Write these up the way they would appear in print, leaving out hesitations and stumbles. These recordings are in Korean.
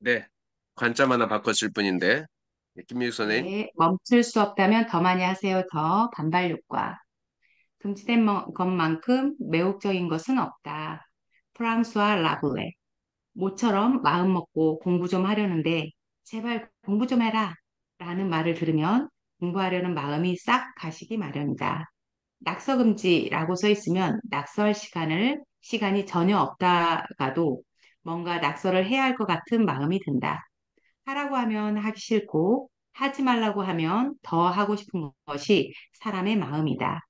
네, 관점 하나 바꿨을 뿐인데, 네, 김미숙 선생님. 네, 멈출 수 없다면 더 많이 하세요. 더 반발 효과. 금지된 것만큼 매혹적인 것은 없다. 프랑스와 라블레. 모처럼 마음 먹고 공부 좀 하려는데 제발 공부 좀 해라 라는 말을 들으면 공부하려는 마음이 싹 가시기 마련이다. 낙서 금지라고 써 있으면 낙서할 시간이 전혀 없다가도 뭔가 낙서를 해야 할 것 같은 마음이 든다. 하라고 하면 하기 싫고 하지 말라고 하면 더 하고 싶은 것이 사람의 마음이다.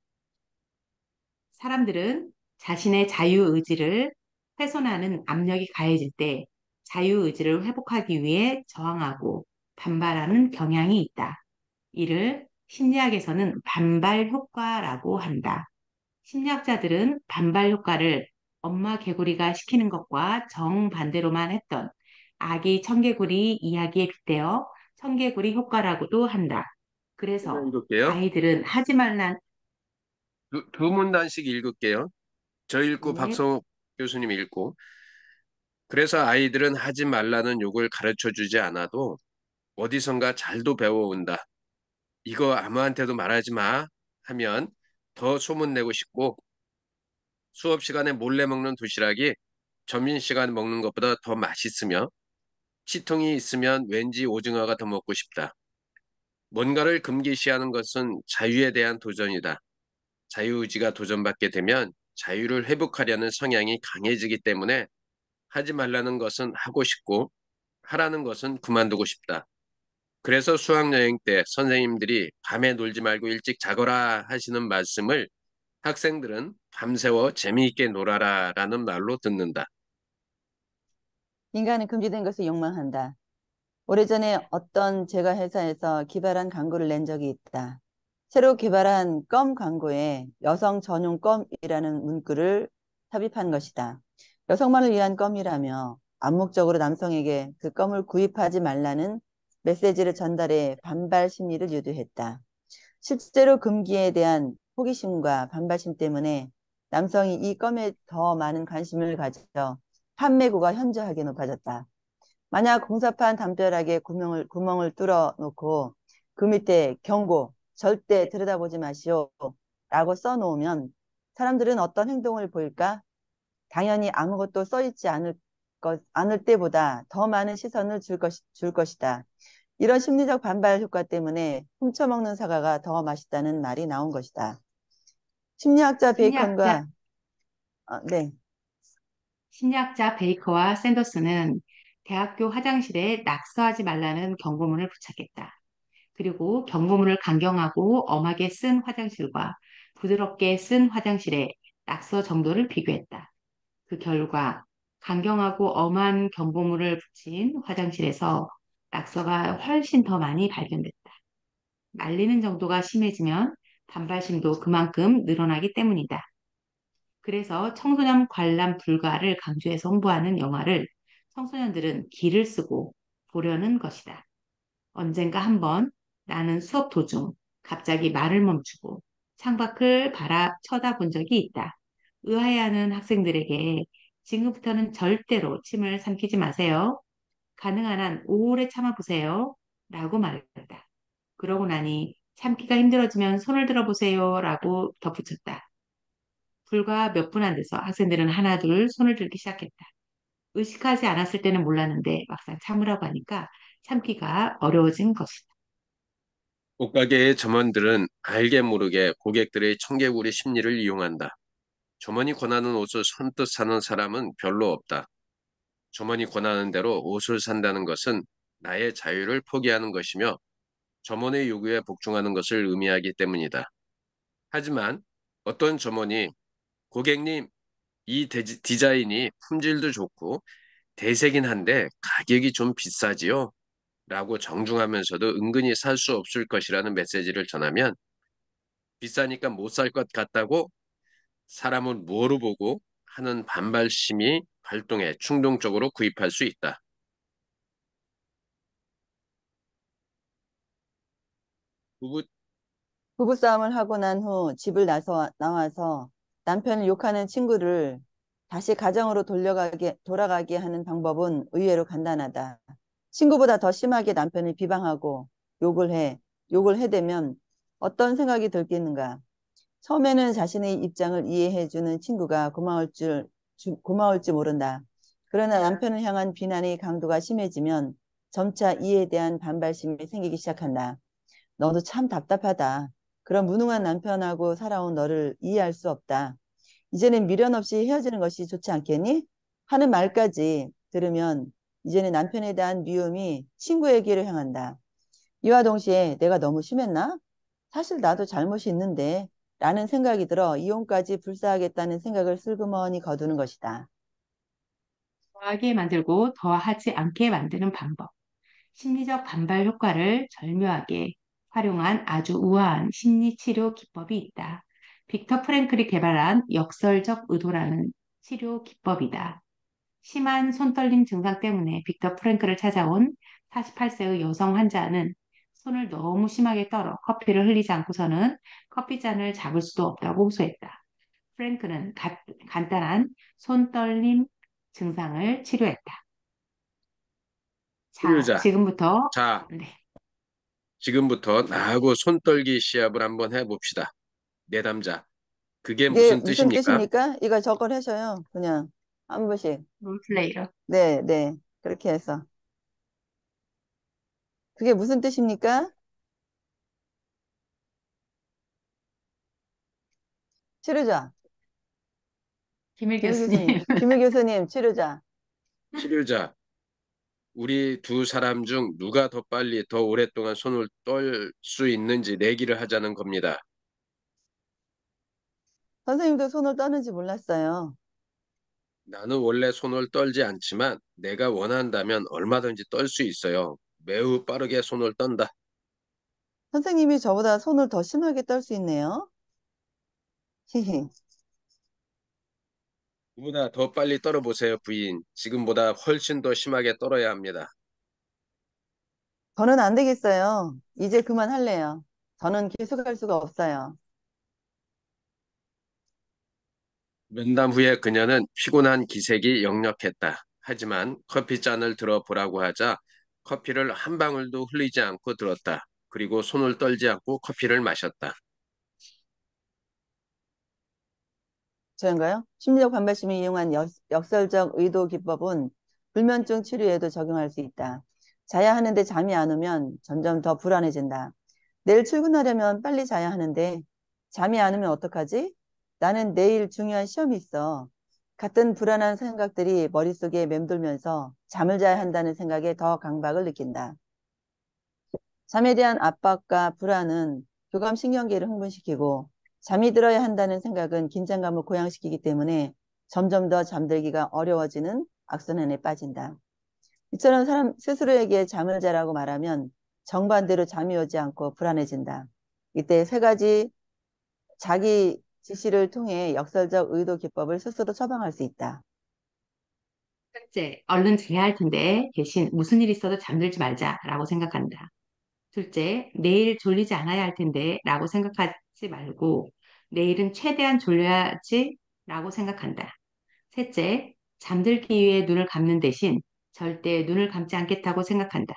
사람들은 자신의 자유의지를 훼손하는 압력이 가해질 때 자유의지를 회복하기 위해 저항하고 반발하는 경향이 있다. 이를 심리학에서는 반발 효과라고 한다. 심리학자들은 반발 효과를 엄마 개구리가 시키는 것과 정반대로만 했던 아기 청개구리 이야기에 빗대어 청개구리 효과라고도 한다. 제가 그래서 읽을게요. 아이들은 하지 말란 두 문단씩 읽을게요. 저 읽고 네, 박성욱 교수님 읽고. 그래서 아이들은 하지 말라는 욕을 가르쳐 주지 않아도 어디선가 잘도 배워온다. 이거 아무한테도 말하지 마 하면 더 소문내고 싶고 수업 시간에 몰래 먹는 도시락이 점심시간 먹는 것보다 더 맛있으며 치통이 있으면 왠지 오징어가 더 먹고 싶다. 뭔가를 금기시하는 것은 자유에 대한 도전이다. 자유의지가 도전받게 되면 자유를 회복하려는 성향이 강해지기 때문에 하지 말라는 것은 하고 싶고 하라는 것은 그만두고 싶다. 그래서 수학여행 때 선생님들이 밤에 놀지 말고 일찍 자거라 하시는 말씀을 학생들은 밤새워 재미있게 놀아라 라는 말로 듣는다. 인간은 금지된 것을 욕망한다. 오래전에 어떤 제가 회사에서 기발한 광고를 낸 적이 있다. 새로 개발한 껌 광고에 여성 전용 껌이라는 문구를 삽입한 것이다. 여성만을 위한 껌이라며 암묵적으로 남성에게 그 껌을 구입하지 말라는 메시지를 전달해 반발 심리를 유도했다. 실제로 금기에 대한 호기심과 반발심 때문에 남성이 이 껌에 더 많은 관심을 가져 판매고가 현저하게 높아졌다. 만약 공사판 담벼락에 구멍을 뚫어 놓고 그 밑에 경고, 절대 들여다보지 마시오 라고 써놓으면 사람들은 어떤 행동을 보일까? 당연히 아무것도 써있지 않을 때보다 더 많은 시선을 줄 것이다. 이런 심리적 반발 효과 때문에 훔쳐먹는 사과가 더 맛있다는 말이 나온 것이다. 심리학자 심리학자 베이컨과 네. 심리학자 베이커와 샌더스는 대학교 화장실에 낙서하지 말라는 경고문을 부착했다. 그리고 경고문을 강경하고 엄하게 쓴 화장실과 부드럽게 쓴 화장실의 낙서 정도를 비교했다. 그 결과 강경하고 엄한 경고문을 붙인 화장실에서 낙서가 훨씬 더 많이 발견됐다. 말리는 정도가 심해지면 반발심도 그만큼 늘어나기 때문이다. 그래서 청소년 관람 불가를 강조해서 홍보하는 영화를 청소년들은 기를 쓰고 보려는 것이다. 언젠가 한번 나는 수업 도중 갑자기 말을 멈추고 창밖을 쳐다본 적이 있다. 의아해하는 학생들에게 지금부터는 절대로 침을 삼키지 마세요. 가능한 한 오래 참아보세요. 라고 말했다. 그러고 나니 참기가 힘들어지면 손을 들어보세요. 라고 덧붙였다. 불과 몇 분 안 돼서 학생들은 하나 둘 손을 들기 시작했다. 의식하지 않았을 때는 몰랐는데 막상 참으라고 하니까 참기가 어려워진 것이다. 옷가게의 점원들은 알게 모르게 고객들의 청개구리 심리를 이용한다. 점원이 권하는 옷을 선뜻 사는 사람은 별로 없다. 점원이 권하는 대로 옷을 산다는 것은 나의 자유를 포기하는 것이며 점원의 요구에 복종하는 것을 의미하기 때문이다. 하지만 어떤 점원이 고객님, 이 디자인이 품질도 좋고 대세긴 한데 가격이 좀 비싸지요? 라고 정중하면서도 은근히 살 수 없을 것이라는 메시지를 전하면 비싸니까 못 살 것 같다고 사람은 뭐로 보고 하는 반발심이 발동해 충동적으로 구입할 수 있다. 부부, 부부싸움을 하고 난 후 집을 나와서 남편을 욕하는 친구를 다시 가정으로 돌아가게 하는 방법은 의외로 간단하다. 친구보다 더 심하게 남편을 비방하고 욕을 해대면 어떤 생각이 들겠는가? 처음에는 자신의 입장을 이해해주는 친구가 고마울지 모른다. 그러나 남편을 향한 비난의 강도가 심해지면 점차 이에 대한 반발심이 생기기 시작한다. 너도 참 답답하다. 그런 무능한 남편하고 살아온 너를 이해할 수 없다. 이제는 미련 없이 헤어지는 것이 좋지 않겠니? 하는 말까지 들으면 이제는 남편에 대한 미움이 친구에게로 향한다. 이와 동시에 내가 너무 심했나? 사실 나도 잘못이 있는데 라는 생각이 들어 이혼까지 불사하겠다는 생각을 슬그머니 거두는 것이다. 더하게 만들고 더하지 않게 만드는 방법. 심리적 반발 효과를 절묘하게 활용한 아주 우아한 심리치료 기법이 있다. 빅터 프랭클이 개발한 역설적 의도라는 치료 기법이다. 심한 손떨림 증상 때문에 빅터 프랭클을 찾아온 48세의 여성 환자는 손을 너무 심하게 떨어 커피를 흘리지 않고서는 커피잔을 잡을 수도 없다고 호소했다. 프랭클은 간단한 손떨림 증상을 치료했다. 자, 치료자. 지금부터 자, 네, 지금부터 나하고 손떨기 시합을 한번 해봅시다. 내담자. 그게 이게 무슨 무슨 뜻입니까? 뜻입니까? 이거 저걸 하셔요. 그냥 한 번씩. 롤플레이로. 네, 네. 그렇게 해서. 그게 무슨 뜻입니까? 치료자. 김일 교수님. 김일 교수님, 치료자. 치료자. 우리 두 사람 중 누가 더 빨리 더 오랫동안 손을 떨 수 있는지 내기를 하자는 겁니다. 선생님도 손을 떠는지 몰랐어요. 나는 원래 손을 떨지 않지만 내가 원한다면 얼마든지 떨 수 있어요. 매우 빠르게 손을 떤다. 선생님이 저보다 손을 더 심하게 떨 수 있네요. 히히. 그보다 더 빨리 떨어보세요, 부인. 지금보다 훨씬 더 심하게 떨어야 합니다. 저는 안 되겠어요. 이제 그만할래요. 저는 계속할 수가 없어요. 면담 후에 그녀는 피곤한 기색이 역력했다. 하지만 커피잔을 들어보라고 하자 커피를 한 방울도 흘리지 않고 들었다. 그리고 손을 떨지 않고 커피를 마셨다. 저인가요? 심리적 반발심을 이용한 역설적 의도 기법은 불면증 치료에도 적용할 수 있다. 자야 하는데 잠이 안 오면 점점 더 불안해진다. 내일 출근하려면 빨리 자야 하는데 잠이 안 오면 어떡하지? 나는 내일 중요한 시험이 있어. 같은 불안한 생각들이 머릿속에 맴돌면서 잠을 자야 한다는 생각에 더 강박을 느낀다. 잠에 대한 압박과 불안은 교감신경계를 흥분시키고 잠이 들어야 한다는 생각은 긴장감을 고양시키기 때문에 점점 더 잠들기가 어려워지는 악순환에 빠진다. 이처럼 사람 스스로에게 잠을 자라고 말하면 정반대로 잠이 오지 않고 불안해진다. 이때 세 가지 자기 지시를 통해 역설적 의도 기법을 스스로 처방할 수 있다. 첫째, 얼른 자야 할 텐데 대신 무슨 일 있어도 잠들지 말자라고 생각한다. 둘째, 내일 졸리지 않아야 할 텐데 라고 생각하지 말고 내일은 최대한 졸려야지 라고 생각한다. 셋째, 잠들기 위해 눈을 감는 대신 절대 눈을 감지 않겠다고 생각한다.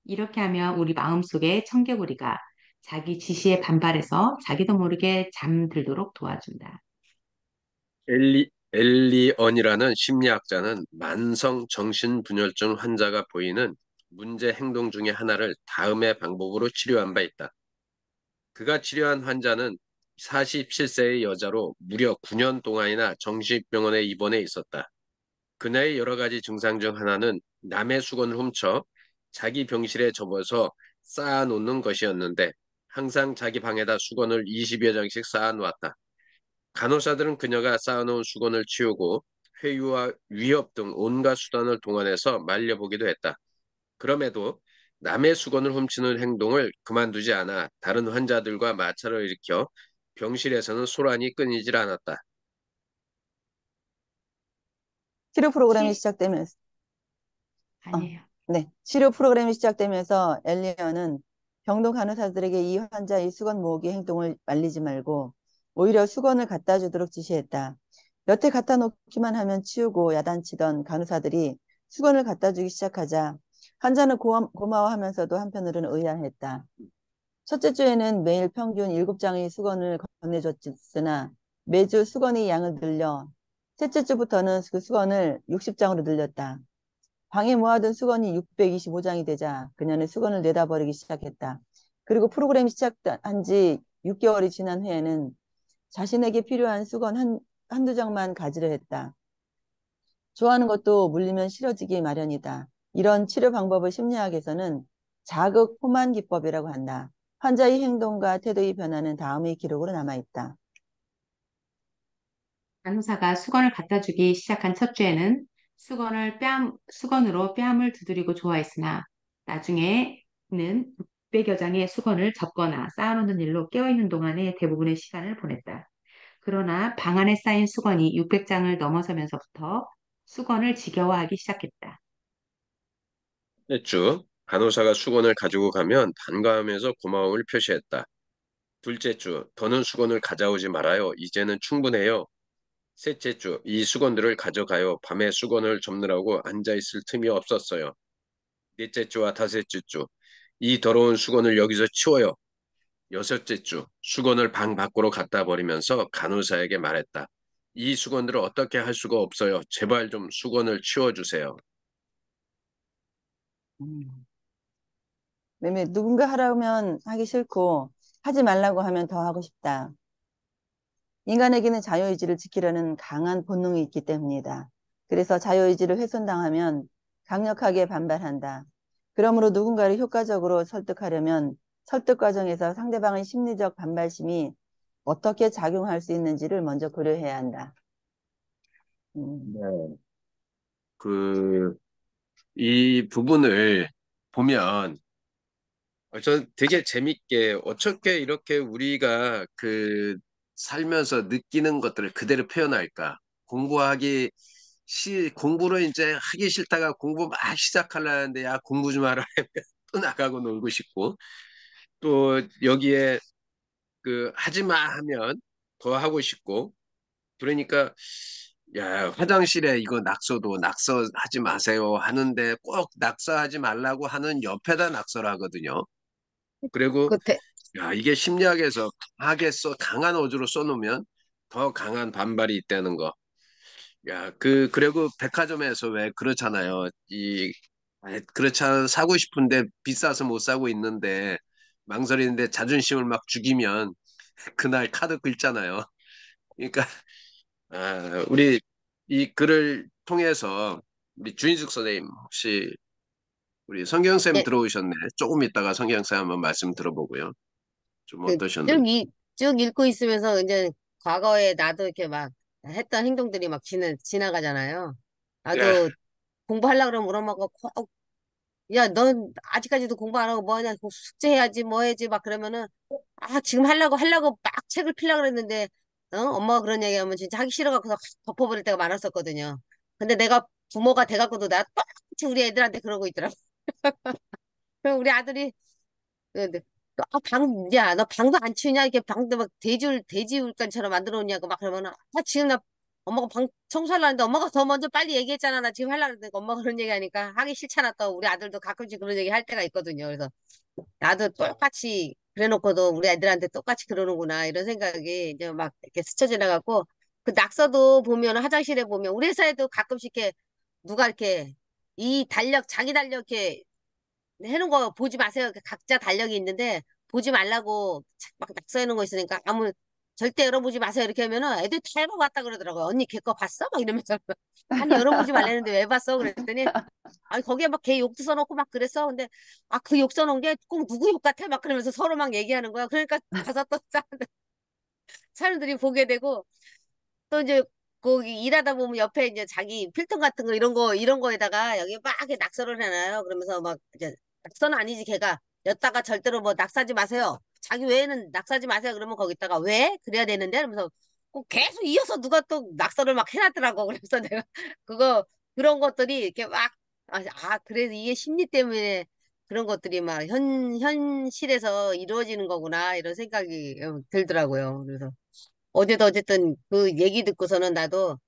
이렇게 하면 우리 마음속에 청개구리가 자기 지시에 반발해서 자기도 모르게 잠들도록 도와준다. 엘리언이라는 심리학자는 만성 정신분열증 환자가 보이는 문제 행동 중에 하나를 다음의 방법으로 치료한 바 있다. 그가 치료한 환자는 47세의 여자로 무려 9년 동안이나 정신병원에 입원해 있었다. 그녀의 여러 가지 증상 중 하나는 남의 수건을 훔쳐 자기 병실에 접어서 쌓아놓는 것이었는데 항상 자기 방에다 수건을 20여 장씩 쌓아놓았다. 간호사들은 그녀가 쌓아놓은 수건을 치우고 회유와 위협 등 온갖 수단을 동원해서 말려보기도 했다. 그럼에도 남의 수건을 훔치는 행동을 그만두지 않아 다른 환자들과 마찰을 일으켜 병실에서는 소란이 끊이질 않았다. 치료 프로그램이 치, 시작되면서 어, 아니에요. 네. 치료 프로그램이 시작되면서 엘리언은 병동 간호사들에게 이 환자의 수건 모으기 행동을 말리지 말고 오히려 수건을 갖다 주도록 지시했다. 여태 갖다 놓기만 하면 치우고 야단치던 간호사들이 수건을 갖다 주기 시작하자 환자는 고마워하면서도 한편으로는 의아했다. 첫째 주에는 매일 평균 7장의 수건을 건네줬으나 매주 수건의 양을 늘려 셋째 주부터는 그 수건을 60장으로 늘렸다. 방에 모아둔 수건이 625장이 되자 그녀는 수건을 내다버리기 시작했다. 그리고 프로그램이 시작한 지 6개월이 지난 후에는 자신에게 필요한 수건 한두 장만 가지려 했다. 좋아하는 것도 물리면 싫어지기 마련이다. 이런 치료 방법을 심리학에서는 자극 호만 기법이라고 한다. 환자의 행동과 태도의 변화는 다음의 기록으로 남아있다. 간호사가 수건을 갖다 주기 시작한 첫 주에는 수건으로 뺨을 두드리고 좋아했으나 나중에는 600여 장의 수건을 접거나 쌓아놓는 일로 깨어있는 동안에 대부분의 시간을 보냈다. 그러나 방 안에 쌓인 수건이 600장을 넘어서면서부터 수건을 지겨워하기 시작했다. 셋째 주, 간호사가 수건을 가지고 가면 반가워하면서 고마움을 표시했다. 둘째 주, 더는 수건을 가져오지 말아요. 이제는 충분해요. 셋째 주, 이 수건들을 가져가요. 밤에 수건을 접느라고 앉아있을 틈이 없었어요. 넷째 주와 다섯째 주, 이 더러운 수건을 여기서 치워요. 여섯째 주, 수건을 방 밖으로 갖다 버리면서 간호사에게 말했다. 이 수건들을 어떻게 할 수가 없어요. 제발 좀 수건을 치워주세요. 음. 누군가 하라면 하기 싫고 하지 말라고 하면 더 하고 싶다. 인간에게는 자유의지를 지키려는 강한 본능이 있기 때문이다. 그래서 자유의지를 훼손당하면 강력하게 반발한다. 그러므로 누군가를 효과적으로 설득하려면 설득 과정에서 상대방의 심리적 반발심이 어떻게 작용할 수 있는지를 먼저 고려해야 한다. 네. 그, 이 부분을 보면, 전 되게 재밌게 어떻게 이렇게 우리가 살면서 느끼는 것들을 그대로 표현할까? 공부를 이제 하기 싫다가 공부 막 시작하려는데, 야, 공부 좀 하라 하면 또 나가고 놀고 싶고, 또 여기에 하지 마 하면 더 하고 싶고, 그러니까 야, 화장실에 이거 낙서도 낙서하지 마세요 하는데 꼭 낙서하지 말라고 하는 옆에다 낙서를 하거든요. 그리고 그 대, 야, 이게 심리학에서 강한 어조로 써놓으면 더 강한 반발이 있다는 거. 야, 그리고 백화점에서 왜 그렇잖아요. 그렇지 않아 사고 싶은데 비싸서 못 사고 있는데 망설이는데 자존심을 막 죽이면 그날 카드 긁잖아요. 그러니까 우리 이 글을 통해서 우리 주인숙 선생님 혹시 우리 성경쌤 예, 들어오셨네. 조금 있다가 성경쌤 한번 말씀 들어보고요. 좀 그 어떠셨는지. 쭉 읽고 있으면서 이제 과거에 나도 이렇게 막 했던 행동들이 막 지나가잖아요. 네, 나도 공부하려고 그러면 우리 엄마가 꼭, 야, 넌 아직까지도 공부 안 하고 뭐 하냐, 숙제해야지, 뭐 해야지, 막 그러면은, 아, 지금 하려고 막 책을 피려고 그랬는데, 엄마가 그런 얘기 하면 진짜 하기 싫어갖고 확 덮어버릴 때가 많았었거든요. 근데 내가 부모가 돼갖고도 나 똑같이 우리 애들한테 그러고 있더라고. 그럼 우리 아들이, 네. 아, 야, 너 방도 안 치우냐? 이렇게 방도 막 돼지울간처럼 만들어 놓냐고 막 그러면은, 아, 지금 나 엄마가 방 청소하려고 하는데 엄마가 더 먼저 빨리 얘기했잖아. 나 지금 하려고 했는데 엄마가 그런 얘기 하니까 하기 싫잖아. 또 우리 아들도 가끔씩 그런 얘기 할 때가 있거든요. 그래서 나도 똑같이 그래놓고도 우리 애들한테 똑같이 그러는구나. 이런 생각이 이제 막 이렇게 스쳐 지나가고 그 낙서도 보면 화장실에 보면 우리 회사에도 가끔씩 이렇게 누가 이렇게 자기 달력 이렇게 해놓은 거 보지 마세요. 각자 달력이 있는데 보지 말라고 막 낙서해놓은 거 있으니까 절대 열어보지 마세요. 이렇게 하면은 애들 다 읽어봤다 그러더라고요. 언니 걔 거 봤어? 막 이러면서 아니 열어보지 말라는데 왜 봤어? 그랬더니 아니 거기에 막 걔 욕도 써놓고 막 그랬어. 근데 아 그 욕 써놓은 게 꼭 누구 욕 같아? 막 그러면서 서로 막 얘기하는 거야. 그러니까 가서 또 사람들이 보게 되고 또 이제 거기 일하다 보면 옆에 이제 자기 필통 같은 거 이런 거에다가 여기 막 이렇게 낙서를 해놔요. 그러면서 막 이제 낙서는 아니지 걔가 였다가 절대로 뭐 낙서하지 마세요. 자기 외에는 낙서하지 마세요. 그러면 거기다가 왜 그래야 되는데? 그러면서 꼭 계속 이어서 누가 또 낙서를 막 해놨더라고. 그래서 내가 그거 그런 것들이 이렇게 막 그래서 이게 심리 때문에 그런 것들이 막 현실에서 이루어지는 거구나 이런 생각이 들더라고요. 그래서 어제도 어쨌든 그 얘기 듣고서는 나도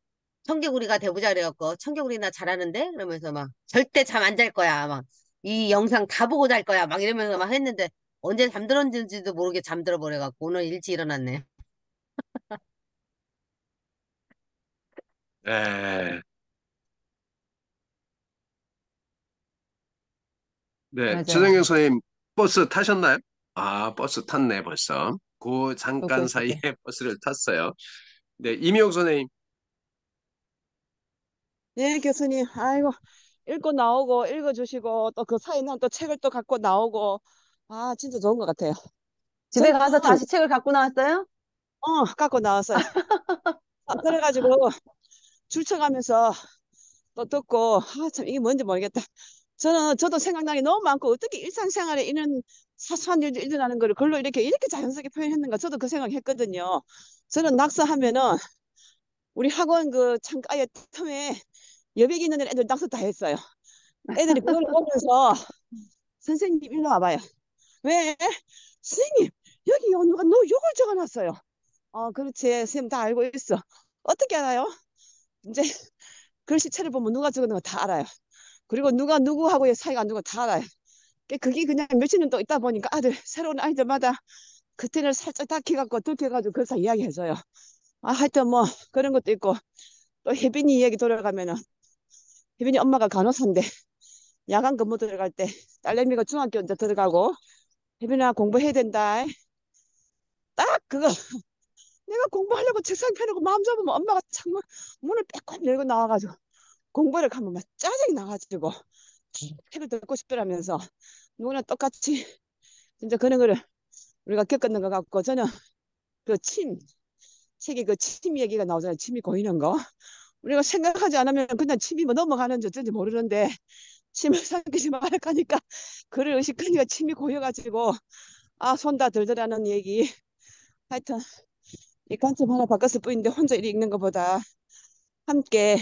청개구리가 돼보자 그래갖고 청개구리 나 잘하는데? 그러면서 막 절대 잠 안 잘 거야. 막 이 영상 다 보고 잘 거야. 막 이러면서 막 했는데 언제 잠들었는지도 모르게 잠들어 버려갖고 오늘 일찍 일어났네. 네. 네, 맞아요. 최정경 선생님 버스 타셨나요? 아, 버스 탔네 벌써. 그 듣고 잠깐 사이에 있었어요. 버스를 탔어요. 네, 이미옥 선생님. 네, 교수님. 아이고, 읽고 나오고, 읽어주시고, 또 그 사이는 또 책을 또 갖고 나오고, 아, 진짜 좋은 것 같아요. 집에 저는, 가서 다시 책을 갖고 나왔어요? 갖고 나왔어요. 그래가지고, 출첵하면서 또 듣고, 아, 참, 이게 뭔지 모르겠다. 저도 생각나는 게 너무 많고, 어떻게 일상생활에 이런 사소한 일들 일어나는 거를 글로 이렇게 자연스럽게 표현했는가, 저도 그 생각 했거든요. 저는 낙서하면은, 우리 학원 그 창가에 틈에 여백이 있는 애들 낙서 다 했어요. 애들이 그걸 보면서, 선생님, 일로 와봐요. 왜? 선생님, 여기 누가 너 욕을 적어놨어요. 그렇지. 선생님 다 알고 있어. 어떻게 알아요? 이제 글씨체를 보면 누가 적었는 거 다 알아요. 그리고 누가 누구하고의 사이가 안 좋은 거 다 알아요. 그게 그냥 몇십 년 또 있다 보니까 새로운 아이들마다 그때를 살짝 닥해갖고 들켜가지고 그래서 이야기해줘요. 하여튼 뭐 그런 것도 있고 또 혜빈이 이야기 돌아가면은 혜빈이 엄마가 간호사인데 야간 근무 들어갈 때 딸내미가 중학교 이제 들어가고 혜빈아 공부해야 된다. 딱 그거 내가 공부하려고 책상 펴놓고 마음 잡으면 엄마가 창문 문을 빼꼼 열고 나와가지고 공부를 하면 막 짜증이 나가지고 책을 듣고 싶더라면서 누구나 똑같이 진짜 그런 거를 우리가 겪었는 것 같고 저는 그 책에 그 침 얘기가 나오잖아요. 침이 고이는 거. 우리가 생각하지 않으면 그냥 침이 뭐 넘어가는지 어쩐지 모르는데 침을 삼키지 말라니까 그를 의식하니까 침이 고여가지고 손 다 들더라는 얘기. 하여튼 이 관점 하나 바꿨을 뿐인데 혼자 이리 읽는 것보다 함께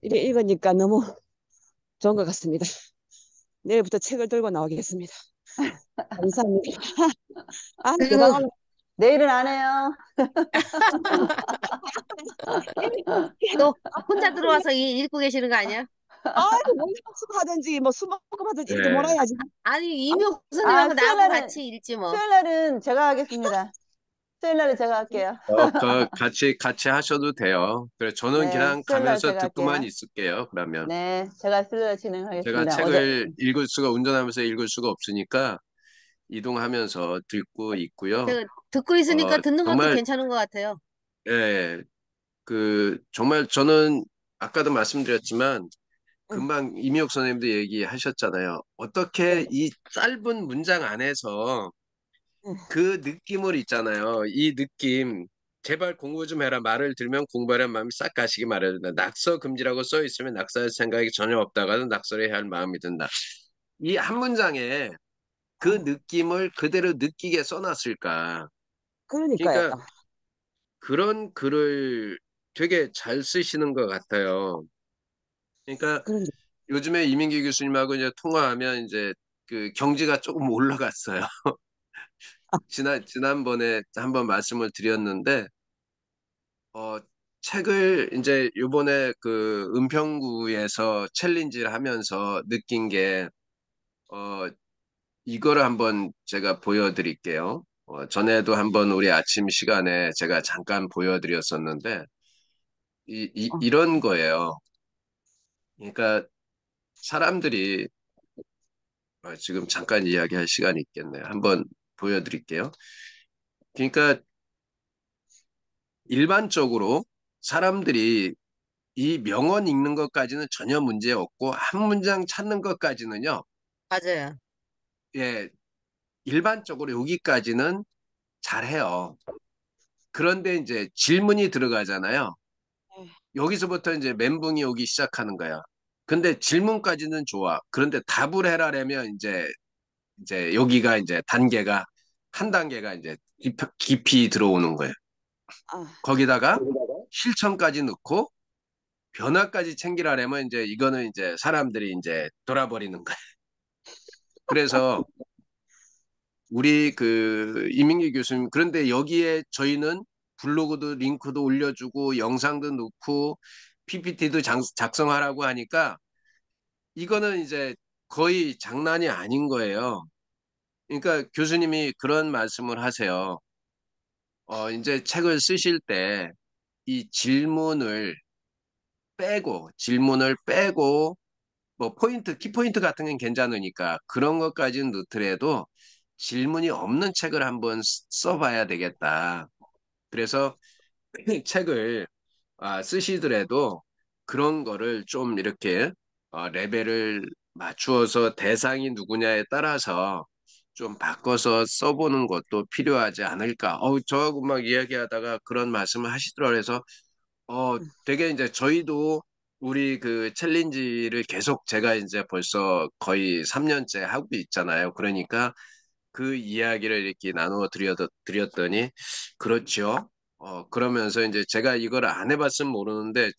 이리 읽으니까 너무 좋은 것 같습니다. 내일부터 책을 들고 나오겠습니다. 감사합니다. 그리고 대단하네. 내일은 안 해요. 또 혼자 들어와서 읽고 계시는 거 아니야? 뭐 학습하든지 뭐 수목금 하든지 이렇게 네. 몰아야지. 아니, 이묘 아, 교수님하고 수요일 나하고 날은, 같이 읽지 뭐. 수요일 날은 제가 하겠습니다. 수요일 날은 제가 할게요. 같이 하셔도 돼요. 그래, 저는 네, 그냥 수요일 날 가면서 제가 듣고만 할게요. 있을게요. 그러면 네, 제가 수요일 날 제가 진행하겠습니다. 책을 운전하면서 읽을 수가 없으니까 이동하면서 듣고 있고요. 제가 듣고 있으니까 듣는 것도 정말, 괜찮은 것 같아요. 예, 정말 저는 아까도 말씀드렸지만 응, 금방 이미옥 선생님도 얘기하셨잖아요. 네, 어떻게 이 짧은 문장 안에서 응. 그 느낌을 있잖아요. 이 느낌. 제발 공부 좀 해라. 말을 들으면 공부하려는 마음이 싹 가시기 마련이다. 낙서 금지라고 써 있으면 낙서할 생각이 전혀 없다가는 낙서를 해야 할 마음이 든다. 이 한 문장에 그 어, 느낌을 그대로 느끼게 써놨을까. 그러니까요. 그러니까 그런 글을 되게 잘 쓰시는 것 같아요. 그러니까 그런 요즘에 이민기 교수님하고 이제 통화하면 이제 그 경지가 조금 올라갔어요. 지난번에 한번 말씀을 드렸는데, 어, 책을 이제 요번에 그 은평구에서 챌린지를 하면서 느낀 게, 어, 이거를 한번 제가 보여드릴게요. 전에도 한번 우리 아침 시간에 제가 잠깐 보여드렸었는데, 이런 거예요. 그러니까 사람들이, 지금 잠깐 이야기할 시간이 있겠네요. 한번 보여드릴게요. 그러니까 일반적으로 사람들이 이 명언 읽는 것까지는 전혀 문제 없고 한 문장 찾는 것까지는요. 맞아요. 예, 일반적으로 여기까지는 잘해요. 그런데 이제 질문이 들어가잖아요. 여기서부터 이제 멘붕이 오기 시작하는 거야. 근데 질문까지는 좋아. 그런데 답을 해라려면 이제 여기가 이제 단계가 한 단계가 이제 깊이 들어오는 거예요. 아, 거기다가 실천까지 넣고 변화까지 챙기라려면 이제 이거는 이제 사람들이 이제 돌아버리는 거예요. 그래서 우리 그 이민기 교수님 그런데 여기에 저희는 블로그도 링크도 올려주고 영상도 넣고 PPT도 작성하라고 하니까 이거는 이제 거의 장난이 아닌 거예요. 그러니까 교수님이 그런 말씀을 하세요. 이제 책을 쓰실 때 이 질문을 빼고, 뭐 키포인트 같은 건 괜찮으니까 그런 것까지는 넣더라도 질문이 없는 책을 한번 써봐야 되겠다. 그래서 책을 쓰시더라도 그런 거를 좀 이렇게 레벨을 맞추어서 대상이 누구냐에 따라서 좀 바꿔서 써보는 것도 필요하지 않을까. 저하고 막 이야기하다가 그런 말씀을 하시더라고요. 그래서 되게 이제 저희도 우리 그 챌린지를 계속 제가 이제 벌써 거의 3년째 하고 있잖아요. 그러니까 그 이야기를 이렇게 드렸더니, 그렇죠. 그러면서 이제 제가 이걸 안 해봤으면 모르는데,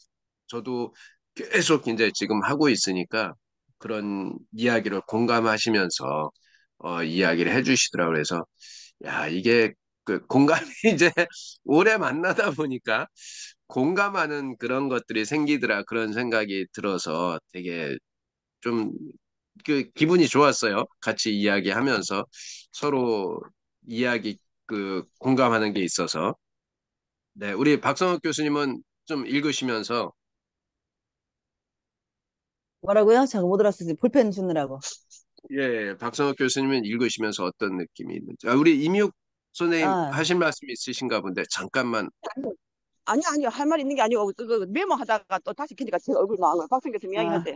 저도 계속 이제 지금 하고 있으니까 그런 이야기를 공감하시면서 이야기를 해주시더라고요. 그래서, 야, 이게 그 공감이 이제 오래 만나다 보니까 공감하는 그런 것들이 생기더라. 그런 생각이 들어서 되게 좀 그 기분이 좋았어요. 같이 이야기하면서 서로 이야기 공감하는 게 있어서. 네, 우리 박성욱 교수님은 좀 읽으시면서. 뭐라고요? 제가 못 들었어요. 볼펜 주느라고. 예, 박성욱 교수님은 읽으시면서 어떤 느낌이 있는지. 우리 임육 선생님 아, 하실 말씀이 있으신가 본데 잠깐만. 아니요, 아니요. 할 말 있는 게 아니고, 메모하다가 또 다시 켜니까 제 얼굴 나와요. 박성 교수님 아. 이야기하세요.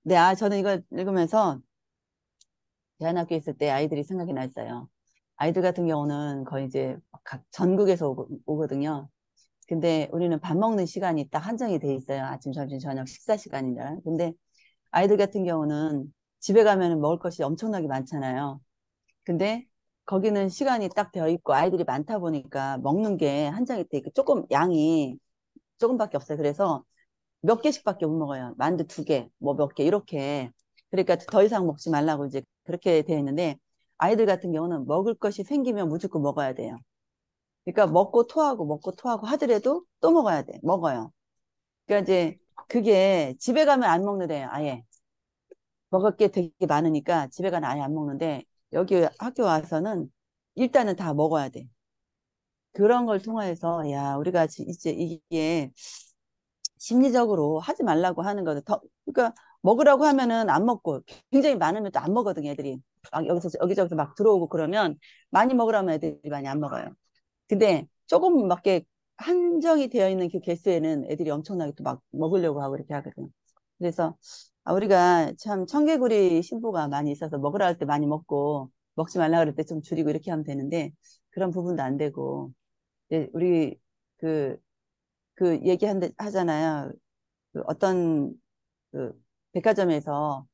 네, 저는 이걸 읽으면서 대안학교에 있을 때 아이들이 생각이 났어요. 아이들 같은 경우는 거의 이제 각 전국에서 오거든요. 근데 우리는 밥 먹는 시간이 딱 한정이 돼 있어요. 아침, 점심, 저녁 식사 시간이라. 근데 아이들 같은 경우는 집에 가면 먹을 것이 엄청나게 많잖아요. 근데 거기는 시간이 딱 되어 있고 아이들이 많다 보니까 먹는 게 한정이 돼 있고 조금 양이 조금밖에 없어요. 그래서 몇 개씩밖에 못 먹어요. 만두 2개, 뭐 몇 개, 이렇게. 그러니까 더 이상 먹지 말라고 이제 그렇게 되어 있는데, 아이들 같은 경우는 먹을 것이 생기면 무조건 먹어야 돼요. 그러니까 먹고 토하고 하더라도 또 먹어야 돼. 먹어요. 그러니까 이제 그게 집에 가면 안 먹는데요. 아예. 먹을 게 되게 많으니까 집에 가면 아예 안 먹는데, 여기 학교 와서는 일단은 다 먹어야 돼. 그런 걸 통해서, 야, 우리가 이제 이게 심리적으로 하지 말라고 하는 거죠. 그러니까 먹으라고 하면은 안 먹고 굉장히 많으면 또 안 먹거든요, 애들이. 막 여기저기서 막 들어오고 그러면 많이 먹으라면 애들이 많이 안 먹어요. 근데 조금밖에 한정이 되어 있는 그 개수에는 애들이 엄청나게 또 막 먹으려고 하고 이렇게 하거든요. 그래서 우리가 참 청개구리 신부가 많이 있어서 먹으라 할 때 많이 먹고 먹지 말라 그럴 때 좀 줄이고 이렇게 하면 되는데 그런 부분도 안 되고 이제 우리 그 하잖아요. 그 어떤 그 백화점에서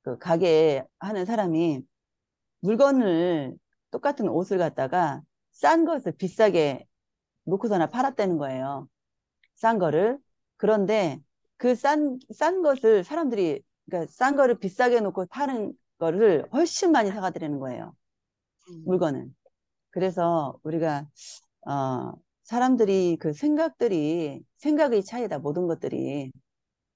그 가게 하는 사람이 물건을 똑같은 옷을 갖다가 싼 것을 비싸게 놓고서나 팔았다는 거예요. 싼 거를. 그런데 그 싼 것을 사람들이, 그러니까 싼 거를 비싸게 놓고 파는 거를 훨씬 많이 사가더라는 거예요. 물건을. 그래서 우리가, 어, 사람들이 그 생각의 차이다, 모든 것들이.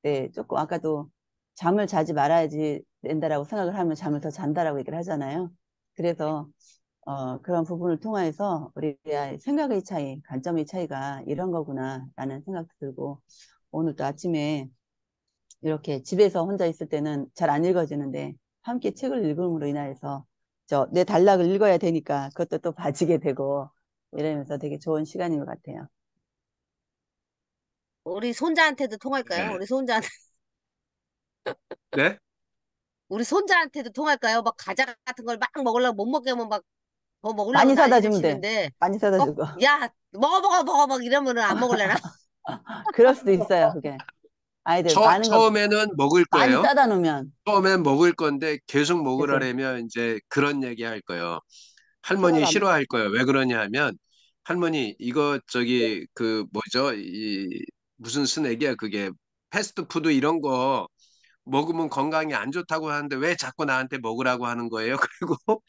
네, 조금 아까도 잠을 자지 말아야지 된다라고 생각을 하면 잠을 더 잔다라고 얘기를 하잖아요. 그래서 그런 부분을 통해서 우리의 생각의 차이, 관점의 차이가 이런 거구나라는 생각도 들고 오늘 또 아침에 이렇게 집에서 혼자 있을 때는 잘 안 읽어지는데 함께 책을 읽음으로 인해서 내 단락을 읽어야 되니까 그것도 또 봐지게 되고 이러면서 되게 좋은 시간인 것 같아요. 우리 손자한테도 통할까요? 네. 네? 우리 손자한테도 통할까요? 막 과자 같은 걸 막 먹으려고 못 먹게 하면 막 더 먹으려고 많이 사다 난리를 주면 돼. 치는데 많이 사다 꼭 주고. 야, 먹어 먹어 먹어 막 이러면은 안 먹을래나? 그럴 수도 있어요, 그게. 아이들 많은 거 처음에는 먹을 많이 거예요. 싸다 놓으면 처음엔 먹을 건데 계속 그치. 먹으라면 이제 그런 얘기 할 거예요. 할머니 하나도 안 먹. 싫어할 거예요. 왜 그러냐 하면, 할머니 이거 저기 그 뭐죠? 무슨 스낵이야 그게, 패스트푸드 이런 거 먹으면 건강에 안 좋다고 하는데 왜 자꾸 나한테 먹으라고 하는 거예요? 그리고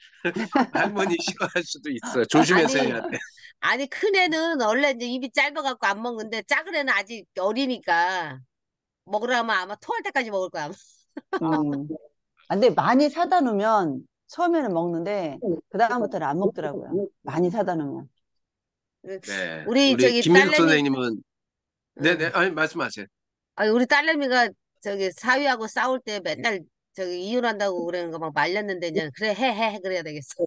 할머니 싫어할 수도 있어. 조심해서 아니 해야 돼. 아니 큰 애는 원래 이제 입이 짧아갖고 안 먹는데 작은 애는 아직 어리니까 먹으라면 아마 토할 때까지 먹을 거야. 아마. 음. 아, 근데 많이 사다 놓으면 처음에는 먹는데 그다음부터는 안 먹더라고요. 많이 사다 놓으면. 네. 우리 우리 저기 김민숙 딸내미, 선생님은 네네 응. 아니 말씀하세요. 아니, 우리 딸내미가 저기 사위하고 싸울 때 맨날 저기 이혼한다고 그러는 거 막 말렸는데, 이제 그래, 해, 그래야 되겠어.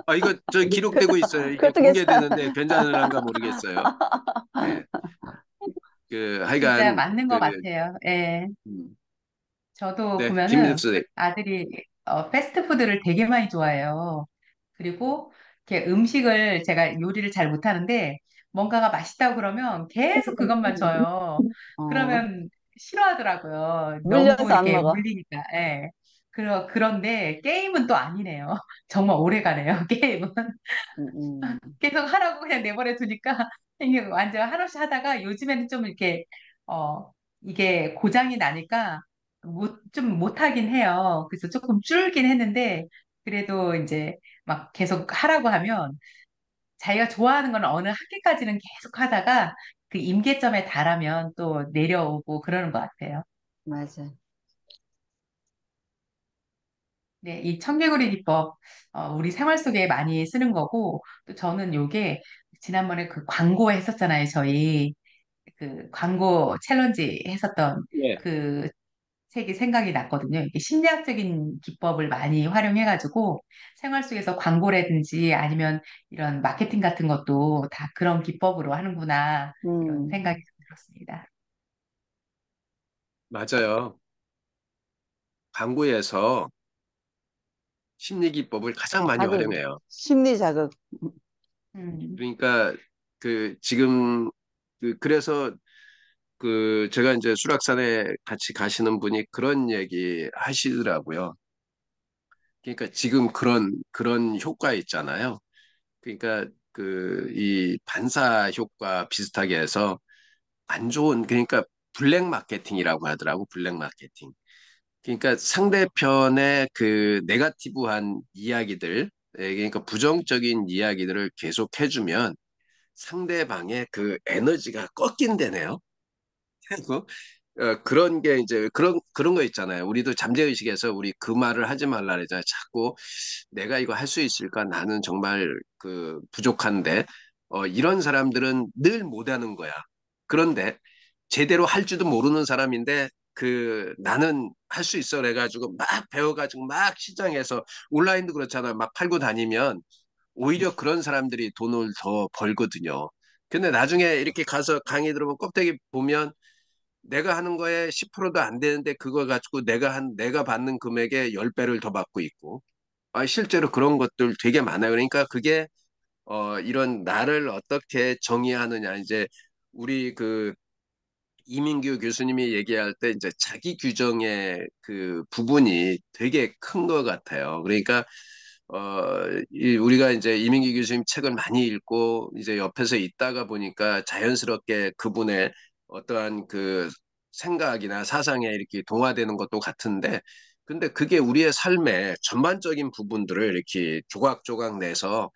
아 이거 저 기록되고 있어요. 이게 그것도 괜찮아. 공개되는데 괜찮을란가 모르겠어요. 예. 그 진짜 하여간 맞는 것 같아요. 예. 음, 저도 네 김민숙 보면은 선생님. 아들이 패스트푸드를 되게 많이 좋아해요. 그리고 이렇게 음식을 제가 요리를 잘 못하는데 뭔가가 맛있다고 그러면 계속 그것만 줘요. 어, 그러면 싫어하더라고요. 너무 물려서 안 이렇게 먹어. 물리니까. 예. 그런데 게임은 또 아니네요. 정말 오래 가네요, 게임은. 계속 하라고 그냥 내버려 두니까 이게 완전 한없이 하다가 요즘에는 좀 이렇게 이게 고장이 나니까 좀 못하긴 해요. 그래서 조금 줄긴 했는데 그래도 이제 막 계속 하라고 하면 자기가 좋아하는 건 어느 한계까지는 계속 하다가 그 임계점에 달하면 또 내려오고 그러는 것 같아요. 맞아. 네, 이 청개구리 기법 우리 생활 속에 많이 쓰는 거고 또 저는 요게 지난번에 그 광고 했었잖아요. 저희 그 광고 챌린지 했었던 예. 그 책이 생각이 났거든요. 이게 심리학적인 기법을 많이 활용해가지고 생활 속에서 광고라든지 아니면 이런 마케팅 같은 것도 다 그런 기법으로 하는구나 이런 음, 생각이 좀 들었습니다. 맞아요. 강구에서 심리 기법을 가장 많이 자극, 활용해요. 심리 자극. 음, 그러니까 그 지금 그래서 그 제가 이제 수락산에 같이 가시는 분이 그런 얘기 하시더라고요. 그러니까 지금 그런 효과 있잖아요. 그러니까 그 이 반사 효과 비슷하게 해서 안 좋은 그러니까 블랙 마케팅이라고 하더라고 블랙 마케팅. 그러니까 상대편의 그 네가티브한 이야기들, 그러니까 부정적인 이야기들을 계속 해주면 상대방의 그 에너지가 꺾인다네요. 그리고 그런 게 이제 그런 거 있잖아요. 우리도 잠재의식에서 우리 그 말을 하지 말라 그러잖아요. 자꾸 내가 이거 할 수 있을까? 나는 정말 그 부족한데 이런 사람들은 늘 못하는 거야. 그런데 제대로 할 줄도 모르는 사람인데 그 나는 할 수 있어 그래가지고 막 배워가지고 막 시장에서 온라인도 그렇잖아. 막 팔고 다니면 오히려 그런 사람들이 돈을 더 벌거든요. 근데 나중에 이렇게 가서 강의 들어보면 껍데기 보면 내가 하는 거에 10%도 안 되는데 그거 가지고 내가 받는 금액의 10배를 더 받고 있고 실제로 그런 것들 되게 많아요. 그러니까 그게 이런 나를 어떻게 정의하느냐 이제 우리 그 이민규 교수님이 얘기할 때 이제 자기 규정의 그 부분이 되게 큰 것 같아요. 그러니까 우리가 이제 이민규 교수님 책을 많이 읽고 이제 옆에서 있다가 보니까 자연스럽게 그분의 어떠한 그 생각이나 사상에 이렇게 동화되는 것도 같은데, 근데 그게 우리의 삶의 전반적인 부분들을 이렇게 조각조각 내서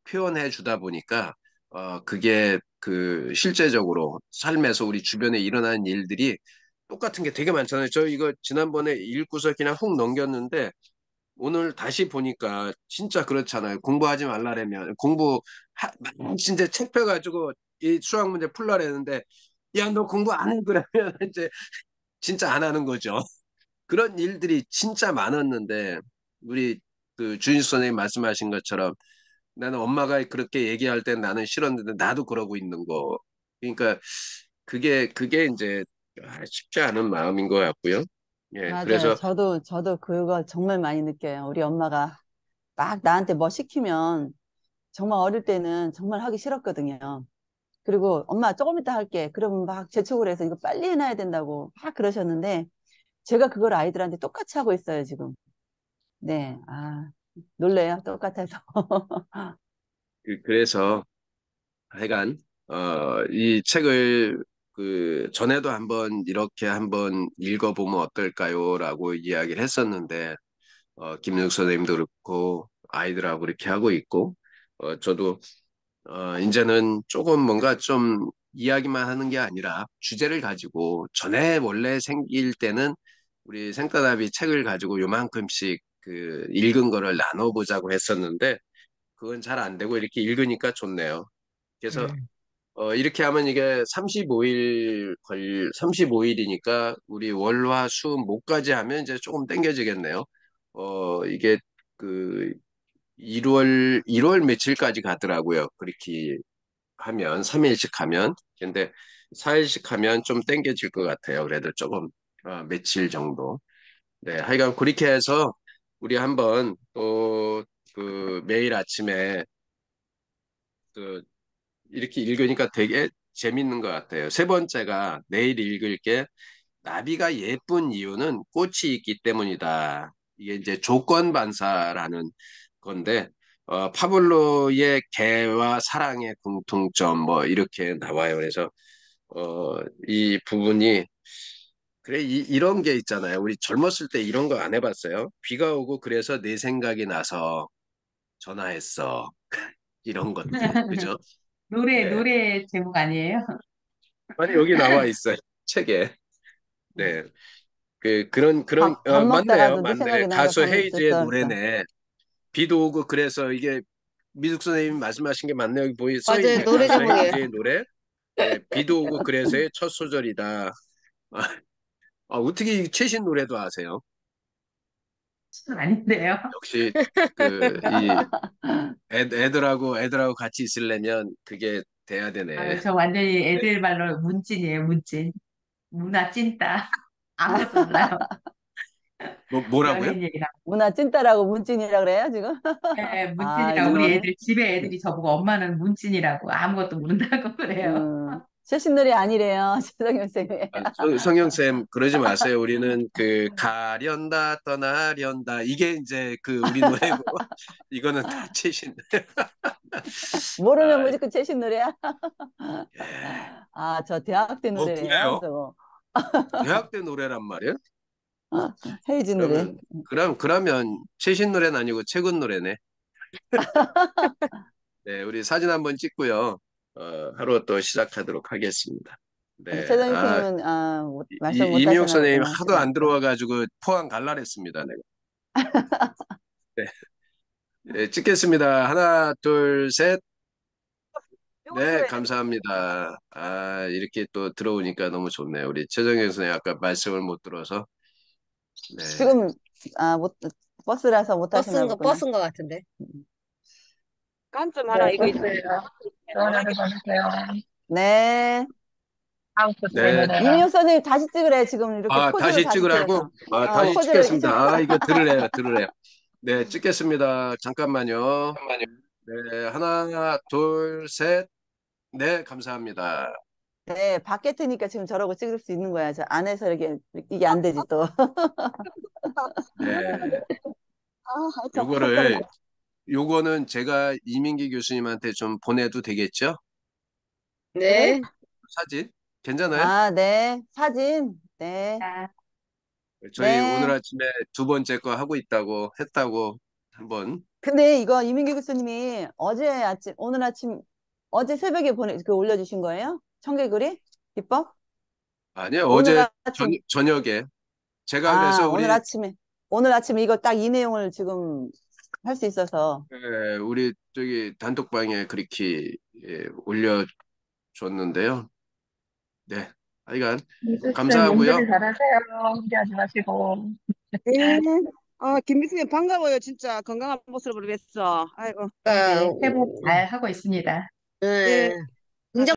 표현해 주다 보니까 그게 그 실제적으로 삶에서 우리 주변에 일어나는 일들이 똑같은 게 되게 많잖아요. 저 이거 지난번에 읽고서 그냥 훅 넘겼는데 오늘 다시 보니까 진짜 그렇잖아요. 공부하지 말라라면 진짜 책 펴가지고 이 수학 문제 풀라랬는데 야 너 공부 안 해 그러면 이제 진짜 안 하는 거죠. 그런 일들이 진짜 많았는데 우리 그 주인수 선생님 말씀하신 것처럼 나는 엄마가 그렇게 얘기할 땐 나는 싫었는데 나도 그러고 있는 거. 그러니까 그게 이제 쉽지 않은 마음인 것 같고요. 예, 맞아요. 그래서 저도 그거 정말 많이 느껴요. 우리 엄마가 막 나한테 뭐 시키면 정말 어릴 때는 정말 하기 싫었거든요. 그리고 엄마 조금 이따 할게. 그러면 막 재촉을 해서 이거 빨리 해놔야 된다고 막 그러셨는데 제가 그걸 아이들한테 똑같이 하고 있어요, 지금. 네. 아, 놀래요. 똑같아서. 그래서 하여간 이 책을 그 전에도 한번 이렇게 한번 읽어보면 어떨까요라고 이야기를 했었는데 김영숙 선생님도 그렇고 아이들하고 이렇게 하고 있고 저도 이제는 조금 뭔가 좀 이야기만 하는 게 아니라 주제를 가지고 전에 원래 생길 때는 우리 생따답이 책을 가지고 요만큼씩 그 읽은 거를 나눠보자고 했었는데 그건 잘 안 되고 이렇게 읽으니까 좋네요. 그래서 이렇게 하면 이게 35일이니까 우리 월화 수 목까지 하면 이제 조금 땡겨지겠네요. 이게 그 1월 며칠까지 가더라고요. 그렇게 하면 3일씩 하면. 근데 4일씩 하면 좀 땡겨질 것 같아요. 그래도 조금 며칠 정도. 네, 하여간 그렇게 해서 우리 한번 또 그 매일 아침에 그 이렇게 읽으니까 되게 재밌는 것 같아요. 세 번째가 내일 읽을 게 나비가 예쁜 이유는 꽃이 있기 때문이다. 이게 이제 조건 반사라는 건데 파블로의 개와 사랑의 공통점 뭐 이렇게 나와요. 그래서 이 부분이 그래 이런 게 있잖아요. 우리 젊었을 때 이런 거 안 해봤어요. 비가 오고 그래서 내 생각이 나서 전화했어. 이런 것들 그죠? 네. 노래 제목 아니에요? 아니 여기 나와 있어요. 책에. 네. 그런 밥 맞네요. 먹다가도 네 맞네. 생각이 나서 가수 가만히 헤이즈의 있었어. 그랬어. 노래네. 비도 오고 그래서 이게 미숙 선생님이 말씀하신 게 맞네요. 여기 보이 써 맞아요. 있네. 노래 가수 제목이에요. 헤이즈의 노래. 네, 비도 오고 그래서의 첫 소절이다. 어떻게 이 최신 노래도 아세요? 아닌데요. 역시 이 애들하고 같이 있으려면 그게 돼야 되네. 저 완전히 네. 애들 말로 문찐이에요, 문찐. 문화 찐따. 아무것도 몰라요. 뭐라고요? 연예인 얘기나. 문화 찐따라고 문찐이라 그래요, 지금? 네, 아, 문찐이라고. 우리 이런. 애들, 집에 애들이 저보고 엄마는 문찐이라고 아무것도 모른다고 그래요. 최신 노래 아니래요, 최성현 쌤이. 성영쌤 그러지 마세요. 우리는 그 가련다 떠나련다 이게 이제 그 우리 노래고 이거는 다 최신. 모르면 아, 무조건 최신 노래야? 예. 아, 저 대학 때 노래래요, 그래요? 저거. 대학 때 노래란 말이에요? 헤이즈 노래. 그러면 최신 노래는 아니고 최근 노래네. 네, 우리 사진 한번 찍고요. 하루 또 시작하도록 하겠습니다. 근데 네, 최성현 쌤은, 말씀 못 이미옥 하시나 선생님 보구나, 하도 안 시간부터. 들어와가지고 포항 갈라랬습니다. 내가. 네, 네, 찍겠습니다. 하나, 둘, 셋. 이거 네, 읽어야 돼. 감사합니다. 이렇게 또 들어오니까 너무 좋네요. 우리 최정현 선생님 아까 말씀을 못 들어서. 네. 지금, 버스라서 못 하시나 보구나. 버스인 것 같은데. 깐좀 하나 네, 이거 있어. 됐어요. 좋은 하루 보내세요. 네. 다음 주 네. 토요일에. 이민혁 선생님 다시 찍으래. 지금 이렇게 포즈로 다시 다시 찍으라고? 찍어서. 다시 포즈를 이렇게 찍겠습니다. 찍어서. 이거 들으래요. 네, 찍겠습니다. 잠깐만요. 네, 하나, 둘, 셋. 네, 감사합니다. 네, 밖에 트니까 지금 저러고 찍을 수 있는 거야. 저 안에서 이게 안 되지 또. 네, 하여튼 헛다리. 요거는 제가 이민기 교수님한테 좀 보내도 되겠죠? 네? 네. 사진? 괜찮아요? 네. 사진. 네. 아, 저희 네. 오늘 아침에 두 번째 거 했다고 한번. 근데 이거 이민규 교수님이 어제 새벽에 올려주신 거예요? 청개구리? 기법? 아니요, 오늘 어제 아침, 저녁에. 제가 그래서 오늘 아침에 이거 딱 이 내용을 지금 할 수 있어서. 우리 저기 단톡방에 그렇게 올려줬는데요. 네, 하여간 미수 쌤 감사하고요. 몸조리 잘하세요. 무리하지 마시고. 네. 김미수님 반가워요. 진짜 건강한 모습으로 뵀어. 아이고. 네, 그러니까, 회복 잘 하고 있습니다. 네.